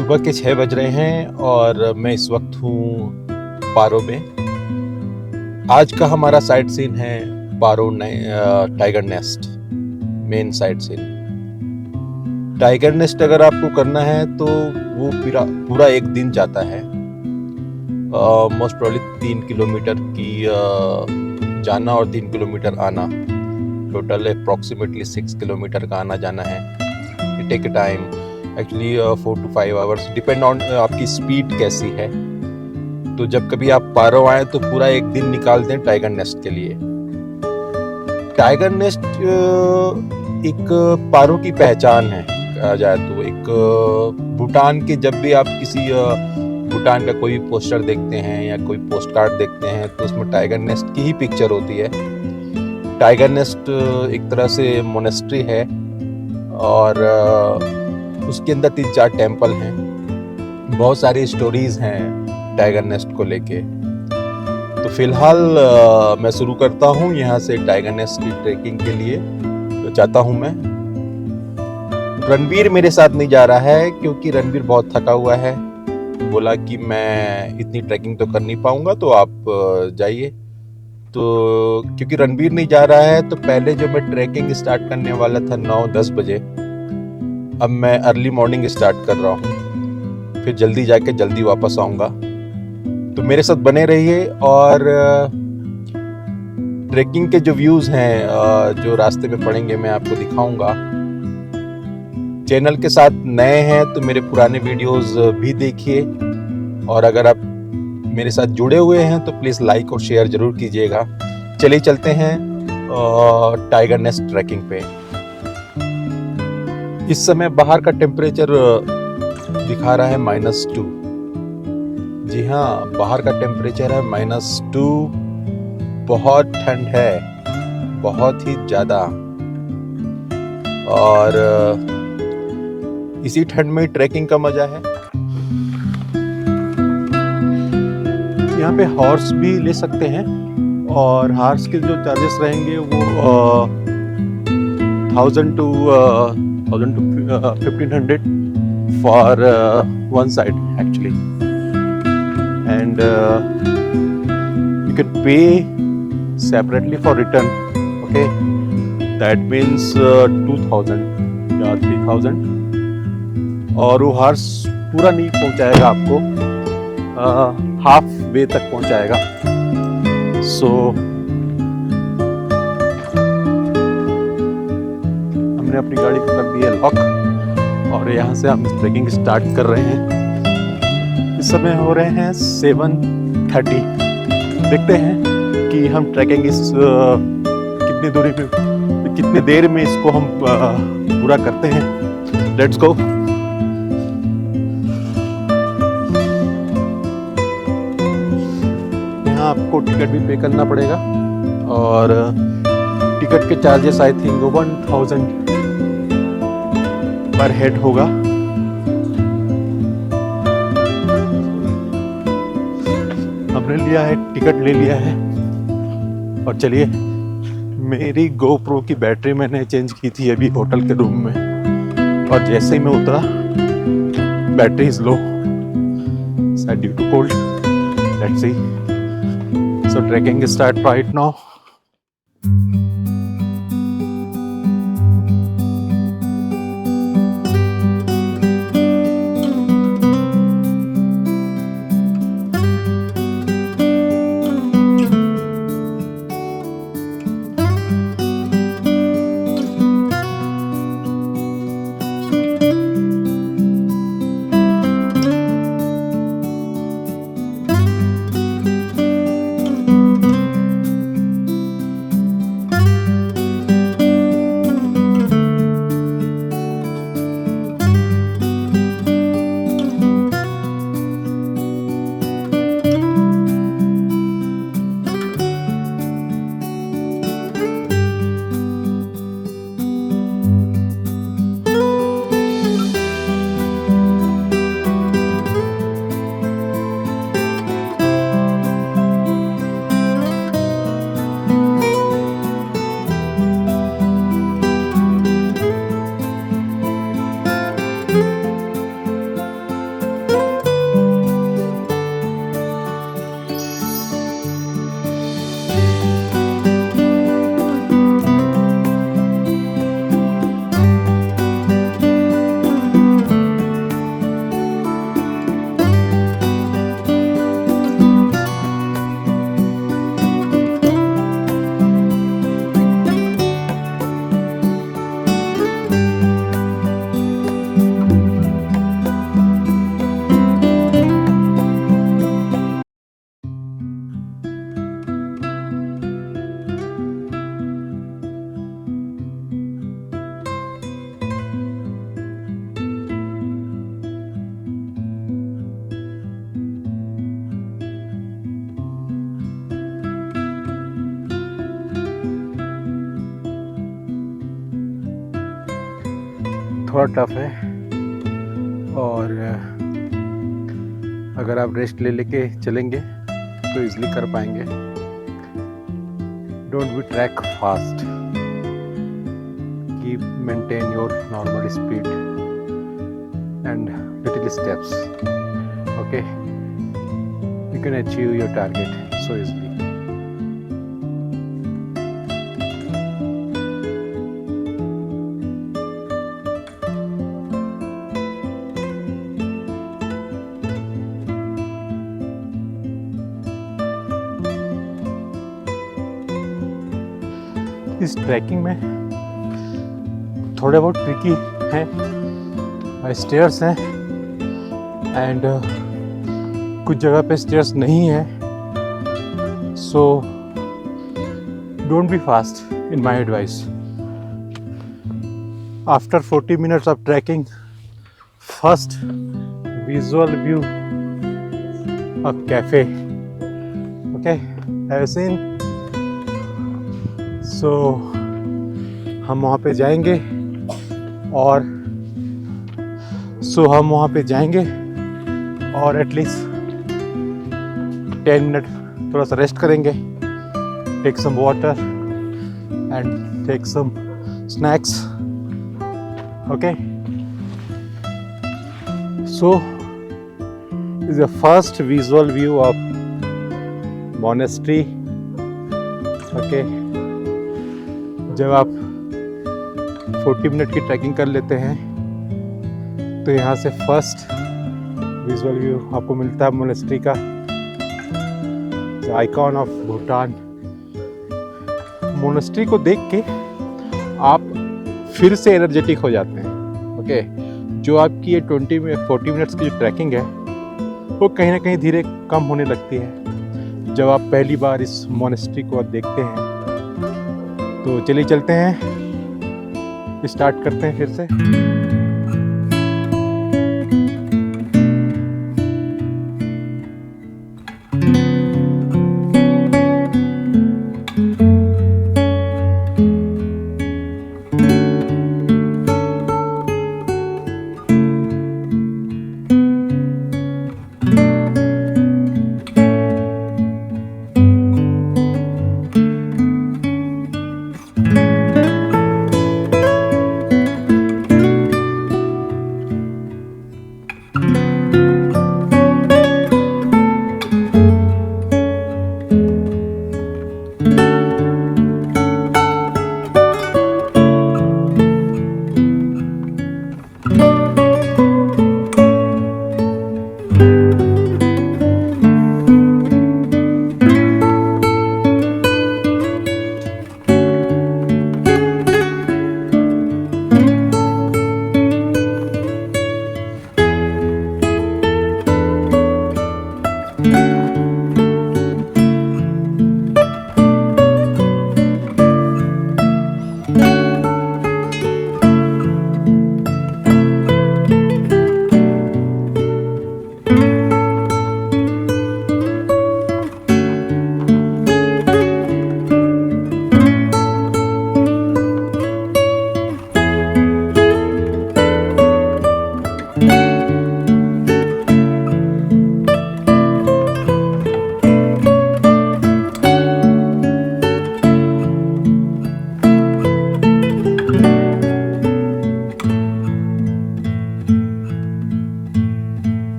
सुबह के 6 बज रहे हैं और मैं इस वक्त हूँ पारो में। आज का हमारा साइट सीन है Paro tiger nest, main sight seen. Tiger nest अगर आपको करना है तो वो पूरा एक दिन जाता है। मोस्ट प्रॉब्ली 3 किलोमीटर की जाना और 3 किलोमीटर आना, टोटल अप्रॉक्सीमेटली 6 किलोमीटर का आना जाना है। It take time actually 4 to 5 hours, depend on आपकी स्पीड कैसी है। तो जब कभी आप पारो आए तो पूरा एक दिन निकाल दें टाइगर नेस्ट के लिए। टाइगर नेस्ट एक पारो की पहचान है कहा जाए तो। एक भूटान के, जब भी आप किसी भूटान का कोई पोस्टर देखते हैं या कोई पोस्ट कार्ड देखते हैं तो उसमें टाइगर नेस्ट की ही पिक्चर होती है। टाइगर नेस्ट एक तरह से मोनेस्ट्री है और उसके अंदर 3-4 टेम्पल हैं। बहुत सारी स्टोरीज हैं टाइगर नेस्ट को लेके। तो फिलहाल मैं शुरू करता हूँ यहाँ से टाइगर नेस्ट की ट्रैकिंग के लिए। तो चाहता हूँ मैं, रणवीर मेरे साथ नहीं जा रहा है क्योंकि रणवीर बहुत थका हुआ है। बोला कि मैं इतनी ट्रैकिंग तो कर नहीं पाऊंगा, तो आप जाइए। तो क्योंकि रणवीर नहीं जा रहा है तो पहले जो मैं ट्रैकिंग स्टार्ट करने वाला था 9-10 बजे, अब मैं अर्ली मॉर्निंग स्टार्ट कर रहा हूँ। फिर जल्दी जाके जल्दी वापस आऊँगा। तो मेरे साथ बने रहिए और ट्रैकिंग के जो व्यूज़ हैं जो रास्ते में पड़ेंगे मैं आपको दिखाऊंगा। चैनल के साथ नए हैं तो मेरे पुराने वीडियोस भी देखिए, और अगर आप मेरे साथ जुड़े हुए हैं तो प्लीज़ लाइक और शेयर ज़रूर कीजिएगा। चलिए चलते हैं टाइगर नेस्ट ट्रैकिंग पे। इस समय बाहर का टेम्परेचर दिखा रहा है -2। जी हाँ, बाहर का टेम्परेचर है -2। बहुत ठंड है, बहुत ही ज़्यादा। और इसी ठंड में ट्रैकिंग का मजा है। यहाँ पे हॉर्स भी ले सकते हैं और हॉर्स के जो चार्जेस रहेंगे वो 1000 to 1500 for one side actually, and you can pay separately for return. Okay, that means 2000 या 3000। और वो हॉर्स पूरा नहीं पहुंचाएगा आपको, हाफ वे तक पहुंचाएगा। सो हमने अपनी गाड़ी को कर दिया लॉक और यहाँ से हम ट्रैकिंग स्टार्ट कर रहे हैं। इस समय हो रहे हैं 7:30। देखते हैं कि हम ट्रैकिंग कितनी दूरी पे, कितनी देर में इसको हम पूरा करते हैं। Let's go. यहाँ आपको टिकट भी पे करना पड़ेगा और टिकट के चार्जेस आई थिंक 1000 पर हेड होगा। हमने लिया है, टिकट ले लिया है। और चलिए, मेरी GoPro की बैटरी मैंने चेंज की थी अभी होटल के रूम में, और जैसे ही मैं उतरा बैटरी इज लो, शायद due to cold. Let's see. So trekking start right now. थोड़ा टफ है, और अगर आप रेस्ट ले लेके चलेंगे तो इजीली कर पाएंगे। Don't be track fast, keep maintain your normal speed and little steps, okay, you can achieve your target so easily. इस ट्रैकिंग में थोड़े बहुत ट्रिकी हैं, स्टेयर्स हैं, एंड कुछ जगह पे स्टेयर्स नहीं है, so don't be fast in my advice. After 40 minutes of trekking, first visual view of cafe, okay, have you seen? So हम वहाँ पे जाएंगे और एटलीस्ट 10 मिनट थोड़ा सा रेस्ट करेंगे, take some water and take some snacks, okay. So is the first visual view of monastery, okay. जब आप 40 मिनट की ट्रैकिंग कर लेते हैं तो यहाँ से फर्स्ट विजुअल व्यू आपको मिलता है मोनेस्ट्री का, आइकॉन ऑफ भूटान। मोनेस्ट्री को देख के आप फिर से एनर्जेटिक हो जाते हैं, ओके। जो आपकी ये 40 मिनट्स की जो ट्रैकिंग है वो कहीं ना कहीं धीरे कम होने लगती है जब आप पहली बार इस मोनेस्ट्री को देखते हैं। तो चलिए चलते हैं, स्टार्ट करते हैं फिर से।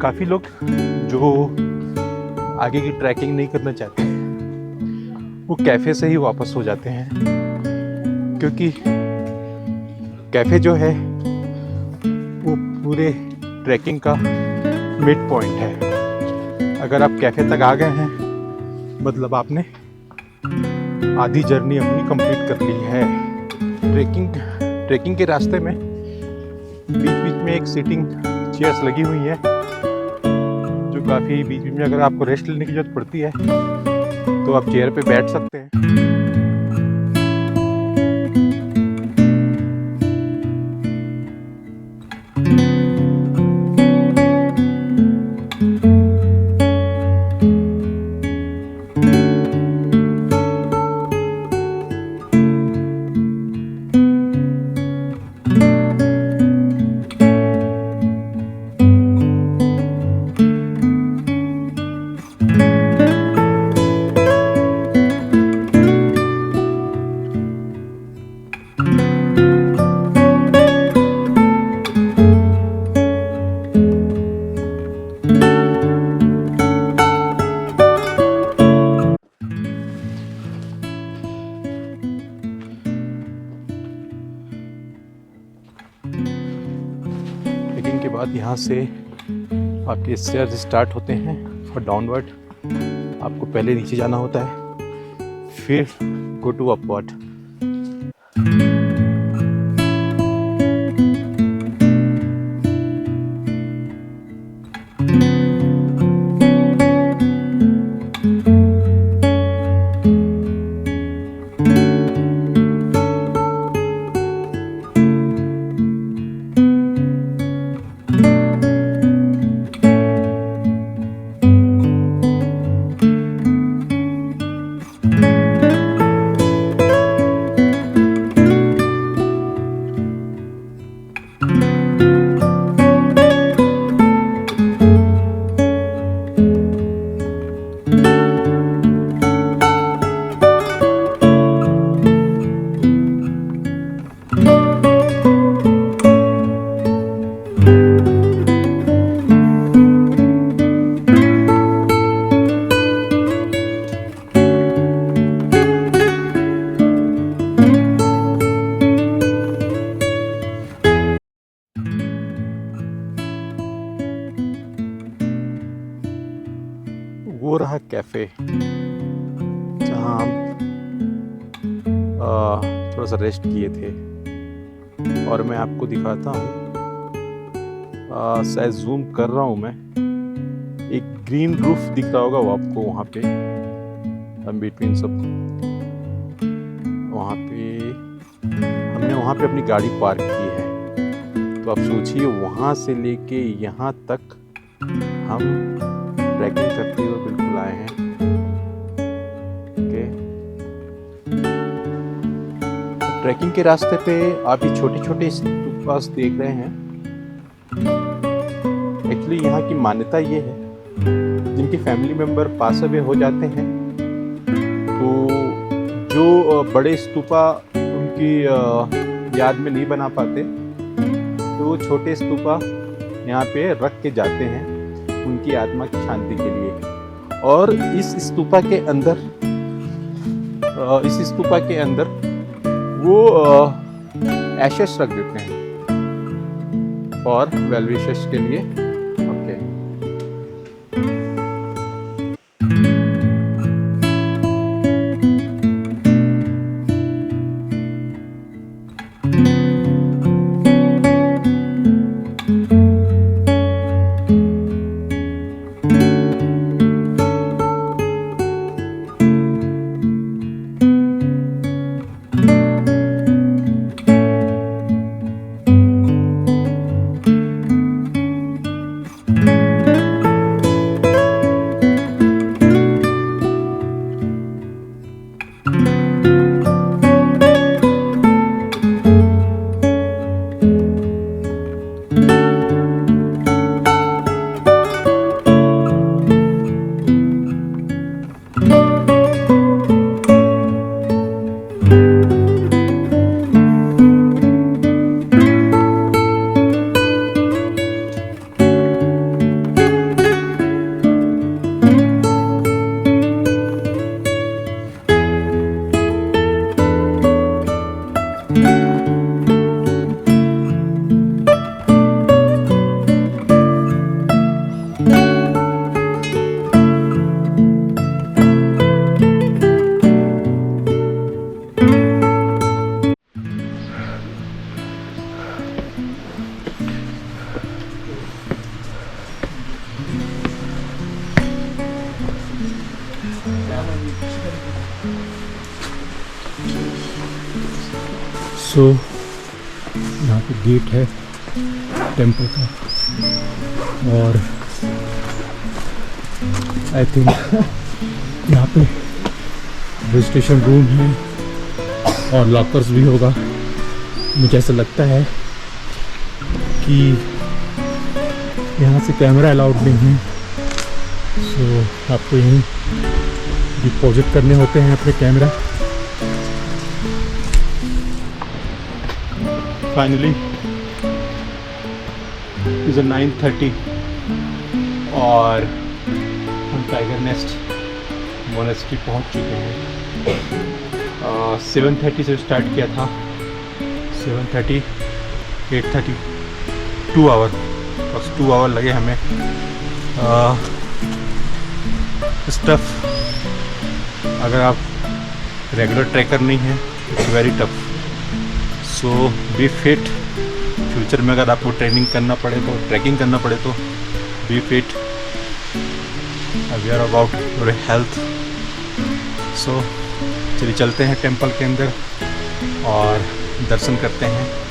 काफ़ी लोग जो आगे की ट्रैकिंग नहीं करना चाहते वो कैफ़े से ही वापस हो जाते हैं, क्योंकि कैफ़े जो है वो पूरे ट्रैकिंग का मिड पॉइंट है। अगर आप कैफ़े तक आ गए हैं मतलब आपने आधी जर्नी अपनी कंप्लीट कर ली है। ट्रैकिंग के रास्ते में बीच बीच में एक सीटिंग चेयर्स लगी हुई है, जो काफ़ी बीच बीच में अगर आपको रेस्ट लेने की जरूरत पड़ती है तो आप चेयर पे बैठ सकते हैं। ट्रैकिंग के बाद यहाँ से आपके स्टेयर्स स्टार्ट होते हैं और डाउनवर्ड आपको पहले नीचे जाना होता है, फिर गो टू अपवर्ड। वो रहा कैफ़े जहाँ हम थोड़ा सा रेस्ट किए थे, और मैं आपको दिखाता हूँ, शायद जूम कर रहा हूँ मैं, एक ग्रीन रूफ दिख रहा होगा वो आपको वहाँ पे बिटवीन सब। वहाँ पे हमने वहाँ पे अपनी गाड़ी पार्क की है, तो आप सोचिए वहाँ से लेके यहाँ तक हम ट्रैकिंग करते हुए बिल्कुल आए हैं। ओके, ट्रैकिंग के रास्ते पे आप ये छोटे छोटे स्तूपास देख रहे हैं। एक्चुअली यहाँ की मान्यता ये है, जिनके फैमिली मेम्बर पास अवे हो जाते हैं तो जो बड़े स्तूपा उनकी याद में नहीं बना पाते तो वो छोटे स्तूपा यहाँ पे रख के जाते हैं उनकी आत्मा की शांति के लिए। और इस स्तूपा के अंदर वो एशेस रख देते हैं और वेल विशेस के लिए। ओके, सो यहाँ पे गेट है टेम्पल का, और आई थिंक यहाँ पे रजिस्ट्रेशन रूम है और लॉकर्स भी होगा। मुझे ऐसा लगता है कि यहाँ से कैमरा अलाउड नहीं है, सो आपको यहीं डिपॉजिट करने होते हैं अपने कैमरा। फाइनली इज़ 9:30 और हम टाइगर नेस्ट मोनेस्ट्री पहुँच चुके हैं। 7:30 से स्टार्ट किया था, 7:30, 8:30, 2 आवर, बस 2 आवर लगे हमें। टफ, अगर आप रेगुलर ट्रैकर नहीं हैं, it's very tough. So be fit. Future में अगर आपको ट्रेनिंग करना पड़े तो, ट्रैकिंग करना पड़े तो be fit, aware about your health. So चलिए चलते हैं टेंपल के अंदर और दर्शन करते हैं।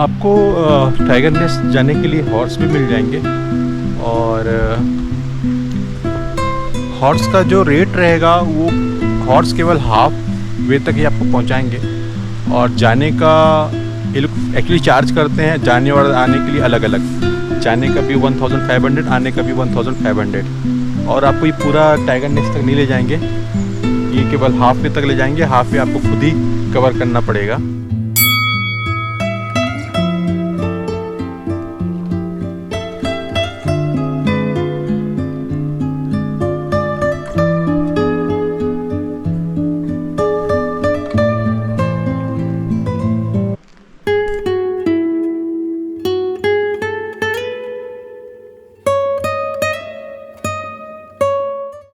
आपको टाइगर नेस्ट जाने के लिए हॉर्स भी मिल जाएंगे, और हॉर्स का जो रेट रहेगा वो हॉर्स केवल हाफ वे तक ही आपको पहुंचाएंगे, और जाने का ये लोग एक्चुअली चार्ज करते हैं जाने और आने के लिए अलग अलग। जाने का भी 1500, आने का भी 1500, और आपको ये पूरा टाइगर नेस्ट तक नहीं ले जाएंगे, ये केवल हाफ वे तक ले जाएंगे। हाफ वे आपको खुद ही कवर करना पड़ेगा।